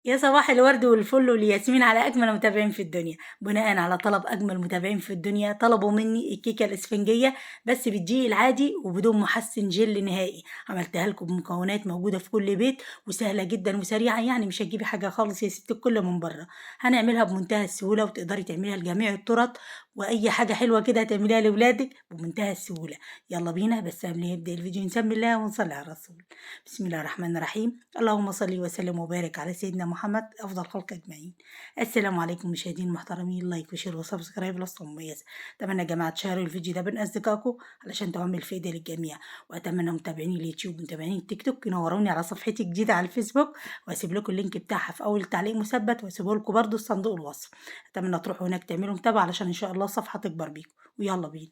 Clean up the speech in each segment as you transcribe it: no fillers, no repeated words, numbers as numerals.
يا صباح الورد والفل والياسمين على أجمل متابعين في الدنيا. بناء على طلب أجمل متابعين في الدنيا، طلبوا مني الكيكة الإسفنجية بس بالدقيق العادي وبدون محسن جل نهائي. عملتها لكم بمكونات موجودة في كل بيت وسهلة جدا وسريعة، يعني مش هتجيبي حاجة خالص يا ست الكل من بره. هنعملها بمنتهى السهولة وتقدري تعمليها لجميع الطرق، وأي حاجة حلوة كده هتعمليها لأولادك بمنتهى السهولة. يلا بينا، بس قبل ما نبدأ الفيديو نسمي الله ونصلي على الرسول. بسم الله الرحمن الرحيم. اللهم صل وسلم وبارك على سيدنا محمد افضل خلق اجمعين. السلام عليكم مشاهدين المحترمين، لايك وشير وسبسكرايب للصوت مميز. اتمنى يا جماعه تشاركوا الفيديو ده بين اصدقائكم علشان تعمل فايده للجميع. واتمنى متابعين اليوتيوب ومتابعين التيك توك ينوروني على صفحتي الجديده على الفيسبوك، واسيب لكم اللينك بتاعها في اول تعليق مثبت، واسيبه لكم برده في صندوق الوصف. اتمنى تروحوا هناك تعملوا متابعه علشان ان شاء الله الصفحه تكبر بيكم. ويلا بينا.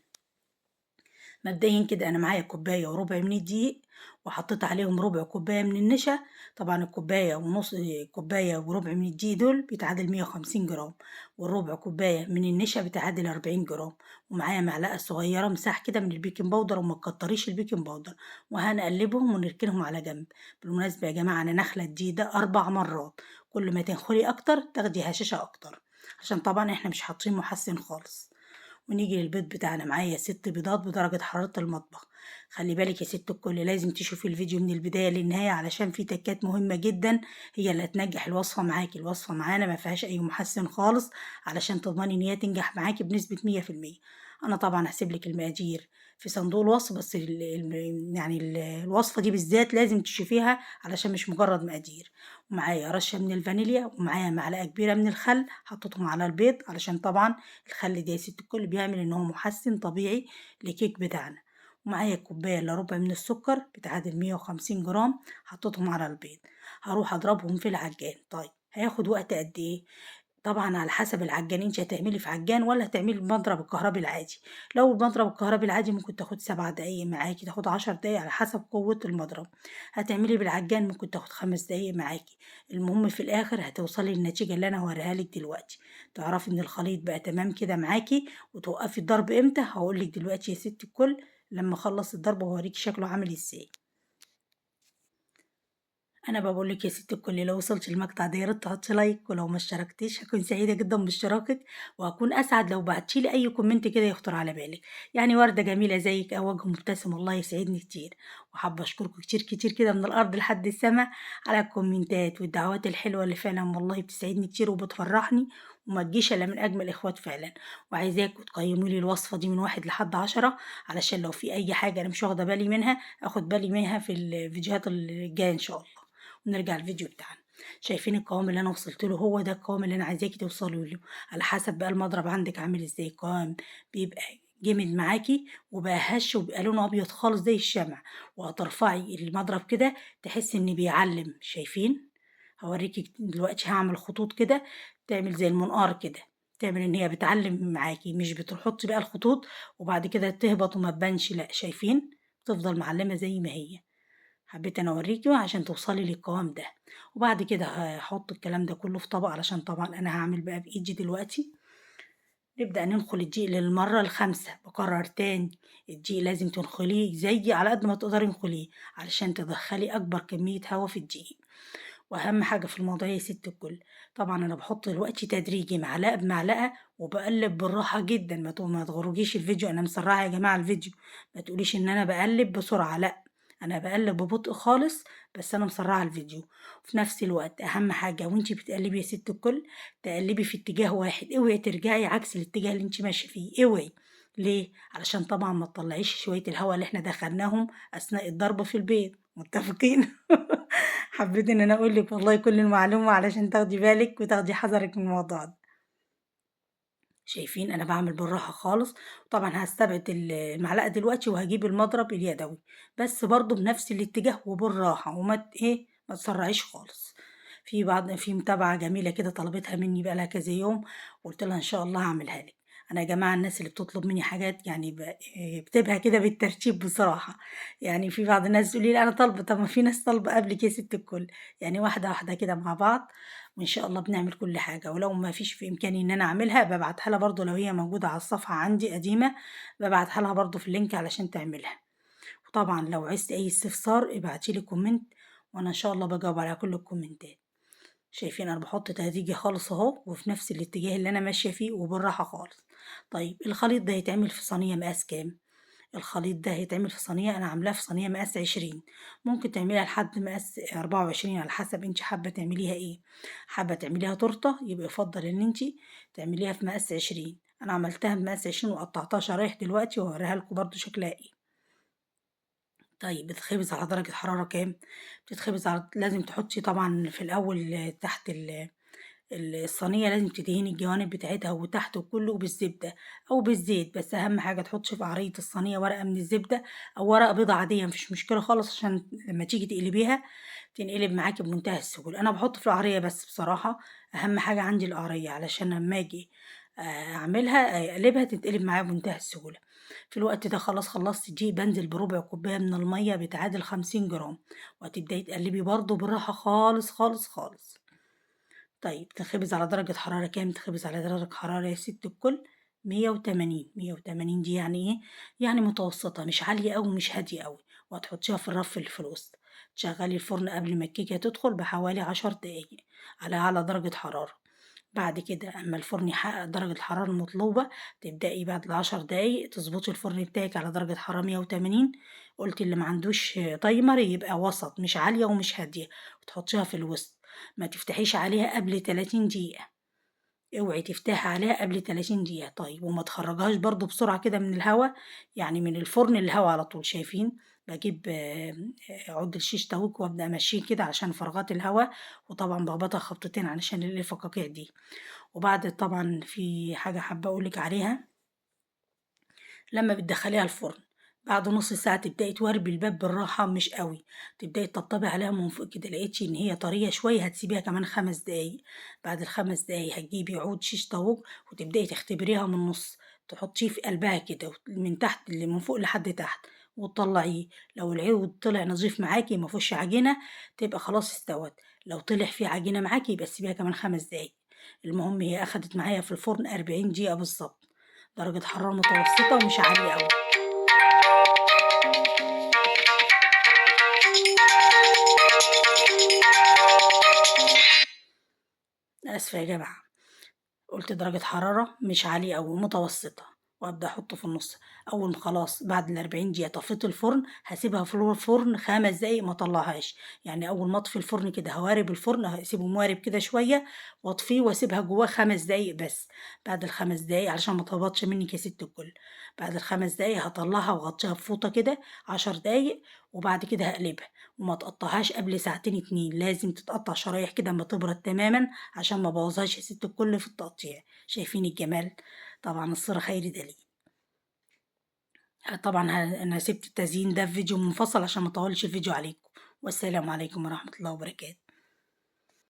مبدئيا كده انا معايا كوبايه وربع من الدقيق، وحطيت عليهم ربع كوبايه من النشا. طبعا الكوبايه ونص، كوبايه وربع من الدقيق دول بيتعادل 150 جرام، والربع كوبايه من النشا بتعادل 40 جرام. ومعايا معلقه صغيره مساح كده من البيكنج باودر، وما تكتريش البيكنج باودر. وهنقلبهم ونركنهم على جنب. بالمناسبه يا جماعه انا نخله الدقيق ده 4 مرات، كل ما تنخلي اكتر تاخدي هشاشه اكتر، عشان طبعا احنا مش حاطين محسن خالص. ونيجي للبيض بتاعنا، معايا 6 بيضات بدرجة حرارة المطبخ. خلي بالك يا ست الكل، لازم تشوفي الفيديو من البداية للنهاية علشان في تكات مهمة جدا هي اللي هتنجح الوصفة معاكي. الوصفة معانا ما فيهاش أي محسن خالص، علشان تضمني إن هي تنجح معاكي بنسبة 100%. أنا طبعا هسيب لك المقادير في صندوق الوصف، بس الوصفة دي بالذات لازم تشوفيها علشان مش مجرد مقادير. ومعايا رشة من الفانيليا، ومعايا معلقة كبيرة من الخل حطيتهم على البيض، علشان طبعا الخل ده يا ست الكل بيعمل ان هو محسن طبيعي للكيك بتاعنا. ومعايا كوباية الا ربع من السكر بتعادل 150 جرام حطيتهم على البيض. هروح اضربهم في العجان. طيب هياخد وقت قد ايه؟ طبعا على حسب العجان، انت هتعملي في عجان ولا هتعملي بمضرب الكهربي العادي. لو المضرب الكهربي العادي ممكن تاخد 7 دقايق معاكي، تاخد 10 دقايق على حسب قوة المضرب. هتعملي بالعجان ممكن تاخد 5 دقايق معاكي. المهم في الاخر هتوصلي للنتيجة اللي انا هوريها لك دلوقتي. تعرفي ان الخليط بقى تمام كده معاكي وتوقفي الضرب امتى، هقولك دلوقتي يا ست الكل لما اخلص الضرب وهوريكي شكله عامل ازاي. انا بقول لك يا ست الكل، لو وصلت المقطع ده يا ريت تحطي لايك، ولو ما اشتركتيش هكون سعيده جدا باشتراكك، وهكون اسعد لو بعتيلي اي كومنت كده يخطر على بالك. يعني ورده جميله زيك او وجه مبتسم والله يسعدني كتير. وحابه اشكركم كتير كتير كده من الارض لحد السما على الكومنتات والدعوات الحلوه اللي فعلا والله بتسعدني كتير وبتفرحني، وما تجيش الا من اجمل الاخوات فعلا. وعايزاكم تقيموا لي الوصفه دي من 1 لحد 10، علشان لو في اي حاجه انا مش واخده بالي منها اخد بالي منها في الفيديوهات الجايه ان شاء الله. ونرجع الفيديو بتاعنا. شايفين القوام اللي انا وصلت له؟ هو ده القوام اللي انا عايزاكي توصلوا له. على حسب بقى المضرب عندك عامل ازاي، قوام بيبقى جامد معاكي وبقى هش وبقى لونه ابيض خالص زي الشمع، وهترفعي المضرب كده تحسي ان بيعلم. شايفين؟ هوريكي دلوقتي هعمل خطوط كده تعمل زي المنقار كده، تعمل ان هي بتعلم معاكي، مش بتحطي بقى الخطوط وبعد كده تهبط وما تبانش، لا شايفين؟ تفضل معلمة زي ما هي. حبيت انا اوريكي عشان توصلي للقوام ده. وبعد كده هحط الكلام ده كله في طبق، علشان طبعا انا هعمل بقى بايدي دلوقتي. نبدأ ننخل الدقيق للمرة الخامسة. بكرر تاني، الدقيق لازم تنخليه زي على قد ما تقدري انخليه علشان تدخلي أكبر كمية هوا في الدقيق. وأهم حاجة في الموضوع يا ست الكل، طبعا أنا بحط دلوقتي تدريجي معلقة بمعلقة، وبقلب بالراحة جدا. ما تغرجيش الفيديو، أنا مسرعة يا جماعة الفيديو، ما تقوليش إن أنا بقلب بسرعة، لأ، أنا بقلب ببطء خالص، بس أنا مسرعة الفيديو. وفي نفس الوقت أهم حاجة وانتي بتقلبي يا ست الكل، تقلبي في اتجاه واحد، اوعي ترجعي عكس الاتجاه اللي انت ماشيه فيه، اوعي. ليه؟ علشان طبعا ما تطلعيش شويه الهواء اللي احنا دخلناهم اثناء الضرب في البيض. متفقين؟ حبيت ان انا اقول لك والله كل المعلومه علشان تاخدي بالك وتاخدي حذرك من الموضوع ده. شايفين انا بعمل بالراحه خالص. طبعا هستبعد المعلقه دلوقتي وهجيب المضرب اليدوي، بس برضو بنفس الاتجاه وبالراحه، وما ما تسرعيش خالص. في متابعه جميله كده طلبتها مني بقى لها كذا يوم، قلت لها ان شاء الله هعملها لك. انا يا جماعه الناس اللي بتطلب مني حاجات يعني بكتبها كده بالترتيب بصراحه. يعني في بعض الناس تقول لي انا طالبه، طب ما في ناس طالبه قبلك يا ست الكل. يعني واحده واحده كده مع بعض، وإن شاء الله بنعمل كل حاجة. ولو ما فيش في إمكاني إن أنا أعملها بابعتها لها برضه، لو هي موجودة على الصفحة عندي قديمة بابعتها لها برضه في اللينك علشان تعملها. وطبعا لو عايزتي أي استفسار ابعتيلي كومنت، وأنا إن شاء الله بجاوب على كل الكومنتات. شايفين أنا باحط تدريجي خالص أهو، وفي نفس الاتجاه اللي أنا ماشية فيه وبالراحة خالص. طيب الخليط ده هيتعمل في صينية مقاس كام؟ الخليط ده هيتعمل في صينية، أنا عاملاه في صينية مقاس 20، ممكن تعمليها لحد مقاس 24 على حسب انتِ حابة تعمليها إيه. حابة تعمليها تورتة يبقى يُفضّل إن انتِ تعمليها في مقاس 20، أنا عملتها بمقاس 20 وقطعتها شرايح دلوقتي وهاوريها لكم برضه شكلها إيه. طيب بتتخبز على درجة حرارة كام؟ بتتخبز لازم تحطي طبعًا في الأول تحت الصينية لازم تدهني الجوانب بتاعتها وتحت وكله بالزبدة أو بالزيت، بس أهم حاجة تحطي في قعرية الصينية ورقة من الزبدة أو ورقة بيضة عادية مفيش مشكلة خالص، عشان لما تيجي تقلبيها تنقلب معاكي بمنتهى السهولة. أنا باحط في القعرية بس بصراحة، أهم حاجة عندي القعرية علشان لما أجي أعملها أقلبها تتقلب معايا بمنتهى السهولة. في الوقت ده خلاص خلصت دي بانزل بربع كوباية من المَيّة بتعادل 50 جرام، وهتبدئي تقلبي برضه بالراحة خالص، خالص، خالص. طيب تنخبز على درجة حرارة كام؟ تنخبز على درجة حرارة يا ست الكل 180، 180 دي يعني إيه؟ يعني متوسطة مش عالية أوي ومش هادية أوي، وهتحطيها في الرف اللي في الوسط. تشغلي الفرن قبل ما الكيكة تدخل بحوالي 10 دقايق على أعلى درجة حرارة. بعد كده أما الفرن يحقق درجة الحرارة المطلوبة تبدأي بعد ال10 دقايق تظبطي الفرن بتاعك على درجة حرارة 180. قلت اللي معندوش تايمر يبقى وسط مش عالية ومش هادية، وتحطيها في الوسط. ما تفتحيش عليها قبل 30 دقيقة، اوعي تفتحي عليها قبل 30 دقيقة. طيب وما تخرجهاش برضو بسرعة كده من الهوا، يعني من الفرن الهوا على طول. شايفين بجيب عود الشيش تاوك وابدأ امشيه كده عشان فراغات الهوا، وطبعا بخبطها خبطتين علشان الفقاقيع دي. وبعد طبعا في حاجة حابة أقولك عليها، لما بتدخليها الفرن بعد نص ساعة تبدأي توربي الباب بالراحة مش قوي، تبدأي تطبطبي عليها من فوق كده، لقيتي إن هي طرية شوية هتسيبيها كمان 5 دقايق. بعد ال5 دقايق هتجيبي عود شيش طاووق وتبدأي تختبريها من النص، تحطيه في قلبها كده من تحت اللي من فوق لحد تحت وتطلعيه. لو العود طلع نظيف معاكي مفهوش عجينة تبقى خلاص استوت، لو طلع فيه عجينة معاكي يبقى سيبيها كمان 5 دقايق. المهم هي أخدت معايا في الفرن 40 دقيقة بالظبط، درجة حرارة متوسطة ومش عالية أوي. آسفة يا جماعة، قُلت درجة حرارة مش عالية أوي، متوسطة، وأبدأ أحطه في النُص. أول ما خلاص بعد ال40 دقيقة طفيت الفرن، هاسيبها في الفرن 5 دقايق ما أطلّعهاش، يعني أول ما أطفي الفرن كده هاوارب الفرن هاسيبه موارب كده شوية وأطفيه وأسيبها جواه 5 دقايق بس. بعد ال5 دقايق علشان ما تهبطش منِّك يا ست الكل، بعد ال5 دقايق هاطلّعها وأغطّيها بفوطة كده 10 دقايق، وبعد كده هاقلبها. وما تقطّعهاش قبل ساعتين 2، لازم تتقطّع شرايح كده أمّا تبرد تمامًا عشان ما أبوّظهاش يا ست الكل في التقطيع. شايفين الجمال؟ طبعًا الصورة خير دليل. طبعًا أنا سِبت التزيين ده في فيديو منفصل عشان ما أطوّلش الفيديو عليكم، والسلام عليكم ورحمة الله وبركاته.